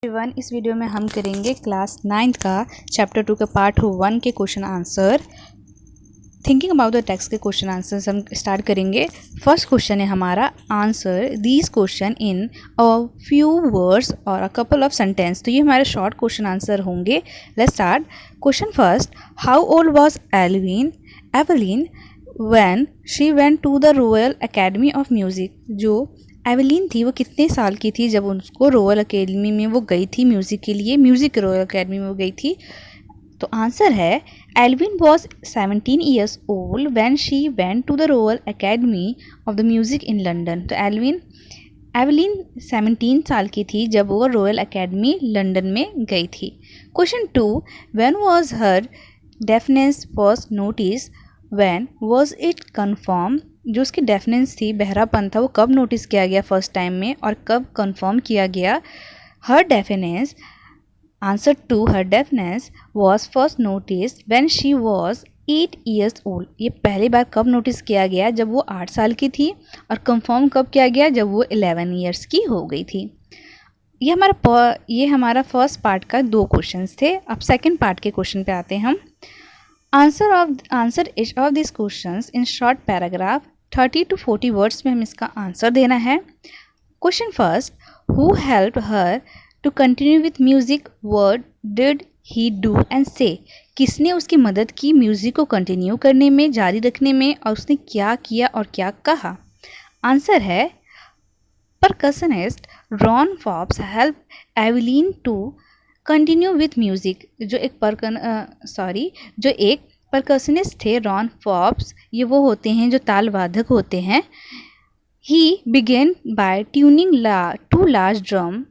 Everyone, इस video में हम करेंगे क्लास 9th का चैप्टर 2 का पार्ट 1 के question answer. Thinking about the text के क्वेश्चन आंसर्स हम स्टार्ट करेंगे। फर्स्ट क्वेश्चन है हमारा, answer these questions in a few words और अ कपल ऑफ सेंटेंस। तो ये हमारे शॉर्ट क्वेश्चन आंसर होंगे। Let's start. Question first, how old was Evelyn when she went to the royal academy of Music. जो Evelyn थी वो कितने साल की थी जब उसको रॉयल एकेडमी में वो गई थी म्यूज़िक के लिए, म्यूज़िक रॉयल एकेडमी में वो गई थी। तो आंसर है Evelyn was 17 years old when she went to the royal academy of the music in London. तो एवलीन 17 साल की थी जब वो रॉयल एकेडमी लंदन में गई थी। Question 2, when was her deafness first notice, when was it confirm. जो उसकी डेफनेंस थी, बहरापन था, वो कब नोटिस किया गया फर्स्ट टाइम में और कब कंफर्म किया गया। Her deafness, answer 2, her deafness was first notice when she was 8 years old. ये पहली बार कब नोटिस किया गया, जब वो 8 साल की थी, और कंफर्म कब किया गया, जब वो 11 ईयर्स की हो गई थी। ये हमारा फर्स्ट पार्ट का 2 क्वेश्चंस थे। अब सेकेंड पार्ट के क्वेश्चन पे आते हैं हम। Answer each of these questions in short paragraph, 30 to 40 words में हम इसका आंसर देना है। Question first, who help her to continue with music, what did he do and say. किसने उसकी मदद की म्यूजिक को कंटिन्यू करने में, जारी रखने में, और उसने क्या किया और क्या कहा। आंसर है percussionist Ron Forbes help Evelyn to continue with music. जो एक परकशनिस्ट थे रॉन फॉब्स, ये वो होते हैं जो ताल वादक होते हैं। He began by tuning two large drums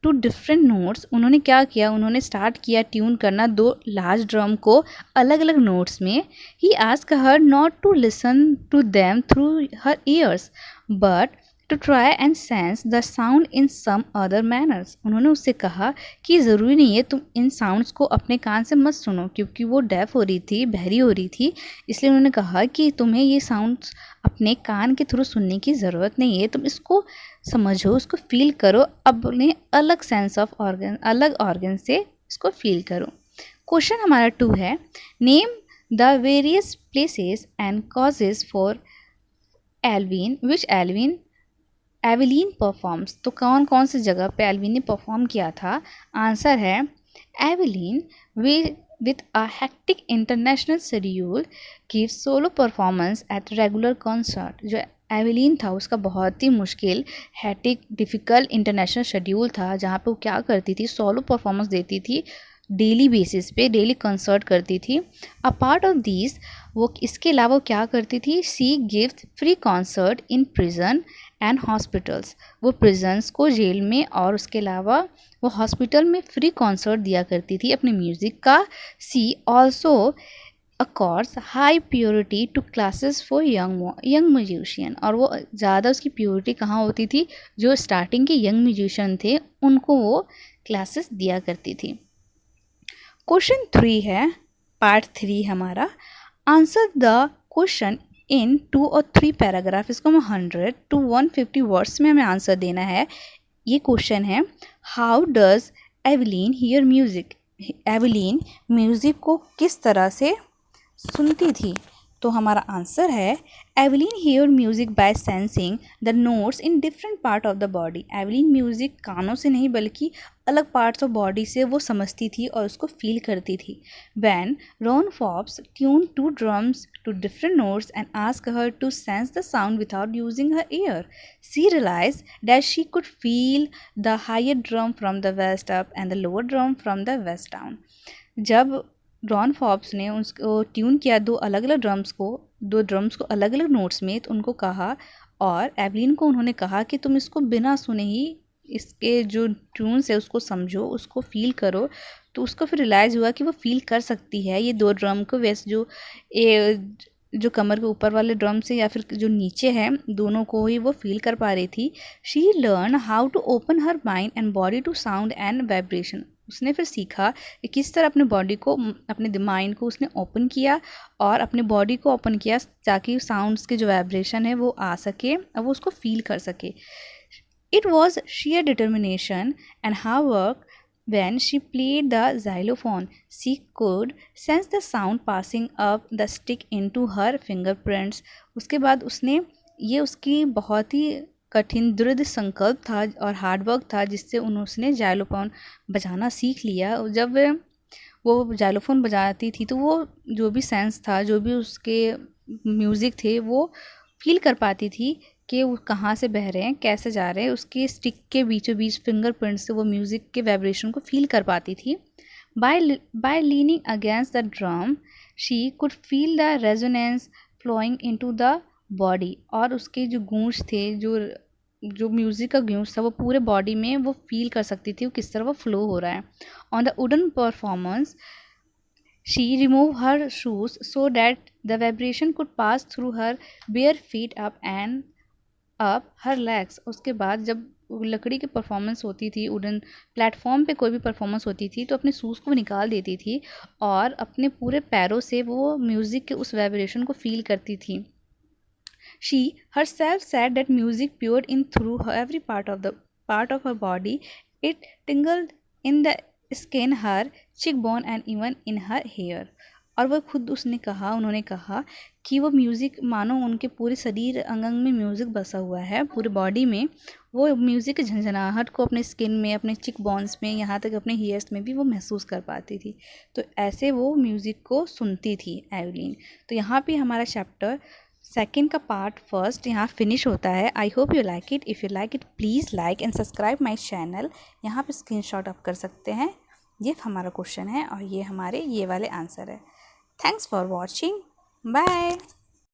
to different notes. उन्होंने क्या किया, उन्होंने स्टार्ट किया ट्यून करना 2 लार्ज ड्रम को अलग अलग नोट्स में। He asked her not to listen to them through her ears but to try and sense the sound in some other manners. उन्होंने उससे कहा कि ज़रूरी नहीं है तुम इन साउंड्स को अपने कान से मत सुनो, क्योंकि वो डेफ हो रही थी, बहरी हो रही थी। इसलिए उन्होंने कहा कि तुम्हें ये साउंड्स अपने कान के थ्रू सुनने की ज़रूरत नहीं है, तुम इसको समझो, उसको फील करो, अपने अलग सेंस ऑफ ऑर्गन, अलग ऑर्गन से इसको फील करो। क्वेश्चन हमारा 2 है, name the various places and causes for Elvin which Evelyn performs. तो कौन कौन सी जगह पे एल्विन ने परफॉर्म किया था। आंसर है Evelyn with a hectic international schedule give solo performance at regular concert. जो एवलीन था उसका बहुत ही मुश्किल, हेक्टिक, डिफ़िकल्ट इंटरनेशनल शेड्यूल था, जहाँ पे वो क्या करती थी, सोलो परफॉर्मेंस देती थी, डेली बेसिस पे डेली कंसर्ट करती थी। अ पार्ट ऑफ दिस, वो इसके अलावा क्या करती थी, she gives free concert in prison and hospitals. वो प्रिजन्स को, जेल में, और उसके अलावा वो हॉस्पिटल में फ्री कॉन्सर्ट दिया करती थी अपने म्यूज़िक का। She also accords high purity to classes for young musician. और वो ज़्यादा उसकी प्योरिटी कहाँ होती थी, जो स्टार्टिंग के यंग म्यूजिशियन थे उनको वो क्लासेस दिया करती थी। क्वेश्चन 3 है, पार्ट 3 हमारा। आंसर द क्वेश्चन इन 2 और 3 पैराग्राफ। इसको हमें 100 to 150 वर्ड्स में हमें आंसर देना है। ये क्वेश्चन है, how does Evelyn hear music. Evelyn music को किस तरह से सुनती थी। तो हमारा आंसर है Evelyn hear music by sensing the notes in different part of the body. Evelyn music कानों से नहीं बल्कि अलग पार्ट्स ऑफ बॉडी से वो समझती थी और उसको फील करती थी। When Ron Forbes tune 2 drums to different notes and ask her to sense the sound without using her ear, she realized that she could feel the higher drum from the waist up and the lower drum from the waist down. जब Ron Forbes ने उसको tune किया 2 अलग अलग drums को अलग अलग notes में, तो उनको कहा, और एवलीन को उन्होंने कहा कि तुम इसको बिना सुने ही इसके जो ट्यून्स है उसको समझो, उसको फील करो। तो उसको फिर रियलाइज़ हुआ कि वो फील कर सकती है ये 2 ड्रम को, वैसे जो कमर के ऊपर वाले ड्रम से या फिर जो नीचे है, दोनों को ही वो फील कर पा रही थी। She learn how to open her mind and body to sound and vibration. उसने फिर सीखा कि किस तरह अपने बॉडी को, अपने माइंड को उसने ओपन किया और अपने बॉडी को ओपन किया, ताकि साउंड्स के जो वाइब्रेशन है वो आ सके और वो उसको फील कर सके। It was sheer determination and hard work. When she played the xylophone, she could sense the sound passing up the stick into her fingerprints. उसके बाद उसने ये उसकी बहुत ही कठिन दृढ़ संकल्प था और हार्डवर्क था जिससे उसने जाइलोफोन बजाना सीख लिया। जब वो जाइलोफोन बजाती थी तो वो जो भी सेंस था, जो भी उसके म्यूज़िक थे, वो फील कर पाती थी कि वो कहाँ से बह रहे हैं, कैसे जा रहे हैं। उसके स्टिक के बीचों बीच फिंगरप्रिंट से वो म्यूज़िक के वाइब्रेशन को फील कर पाती थी। By leaning against the drum she could feel the resonance flowing into the body. और उसके जो गूंज थे, जो म्यूज़िक का गूंज था, वो पूरे बॉडी में वो फील कर सकती थी वो किस तरह वो फ्लो हो रहा है। On the wooden performance she removed her shoes so that the vibration could pass through her bare feet up her legs। उसके बाद जब लकड़ी की परफॉर्मेंस होती थी, वुडन प्लेटफॉर्म पे कोई भी परफॉर्मेंस होती थी तो अपने शूज़ को निकाल देती थी और अपने पूरे पैरों से वो म्यूज़िक के उस वाइब्रेशन को फील करती थी। She herself said that music poured in through every part of her body. It tingled in the skin, her cheekbone and even in her hair। और वो खुद उन्होंने कहा कि वो म्यूज़िक मानो उनके पूरे शरीर अंग अंग में म्यूज़िक बसा हुआ है, पूरे बॉडी में। वो म्यूज़िक की झंझनाहट को अपने स्किन में, अपने चिक बोन्स में, यहाँ तक अपने हेयर्स में भी वो महसूस कर पाती थी। तो ऐसे वो म्यूज़िक को सुनती थी एवलिन। तो यहाँ पे हमारा चैप्टर सेकेंड का पार्ट फर्स्ट यहाँ फिनिश होता है। I hope you like it. If you like it please like and subscribe my channel. यहाँ पे स्क्रीनशॉट आप कर सकते हैं। ये हमारा क्वेश्चन है और ये हमारे ये वाले आंसर है। Thanks for watching. बाय।